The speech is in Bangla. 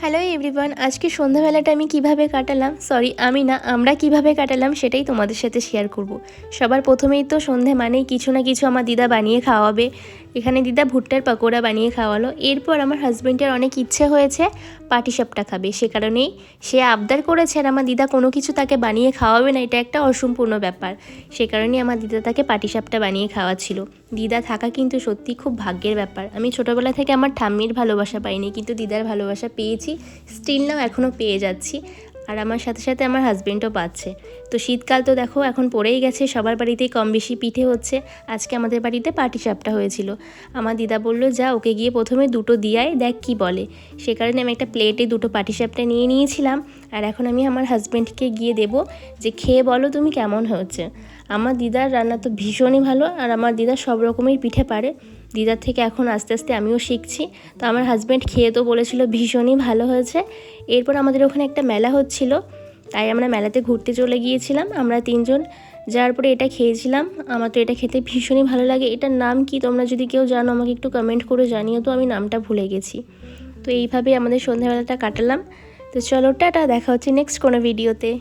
হ্যালো এভরিওয়ান, আজকে সন্ধ্যাবেলাটা আমি কিভাবে কাটালাম, আমি না, আমরা কিভাবে কাটালাম সেটাই তোমাদের সাথে শেয়ার করব। সবার প্রথমেই তো সন্ধে মানেই কিছু না কিছু আমার দিদা বানিয়ে খাওয়াবে। এখানে দিদা ভুট্টার পকোড়া বানিয়ে খাওয়ালো। এরপর আমার হাজব্যান্ডের অনেক ইচ্ছে হয়েছে পাটিসাপটা খাবে, সে কারণেই সে আবদার করেছে আর আমার দিদা কোনো কিছু তাকে বানিয়ে খাওয়াবে না, এটা একটা অসম্পূর্ণ ব্যাপার। সে কারণেই আমার দিদা তাকে পাটিসাপটা বানিয়ে খাওয়াচ্ছিল। দিদা থাকা কিন্তু সত্যি খুব ভাগ্যের ব্যাপার। আমি ছোটোবেলা থেকে আমার ঠাম্মির ভালোবাসা পাইনি, কিন্তু দিদার ভালোবাসা পেয়েছি, স্টিল নাও এখনও পেয়ে যাচ্ছি। আর আমার সাথে সাথে আমার হাজব্যান্ডও পাচ্ছে। তো শীতকাল তো দেখো এখন পড়েই গেছে, সবার বাড়িতেই কম বেশি পিঠে হচ্ছে। আজকে আমাদের বাড়িতে পাটিসাপটা হয়েছিল। আমার দিদা বলল, যা ওকে গিয়ে প্রথমে দুটো দিয়াই দেখ কি বলে। সে কারণে আমি একটা প্লেটে দুটো পাটিসাপটা নিয়ে নিয়েছিলাম। আর এখন আমি আমার হাজব্যান্ডকে গিয়ে দেবো যে খেয়ে বলো তুমি কেমন হয়েছে। আমার দিদার রান্না তো ভীষণই ভালো, আর আমার দিদা সব রকমের পিঠে পারে। দিদার থেকে এখন আস্তে আস্তে আমিও শিখছি। তো আমার হাজব্যান্ড খেয়ে তো বলেছিল ভীষণই ভালো হয়েছে। এরপর আমাদের ওখানে একটা মেলা হচ্ছিল, তাই আমরা মেলাতে ঘুরতে চলে গিয়েছিলাম আমরা তিনজন। যার পরে এটা খেয়েছিলাম। আমার তো এটা খেতে ভীষণই ভালো লাগে। এটার নাম কি তোমরা যদি কেউ জানো আমাকে একটু কমেন্ট করে জানিও, তো আমি নামটা ভুলে গেছি। তো এইভাবেই আমাদের সন্ধ্যাবেলাটা কাটালাম। তো চলো টাটা, দেখা হচ্ছে নেক্সট কোনো ভিডিওতে।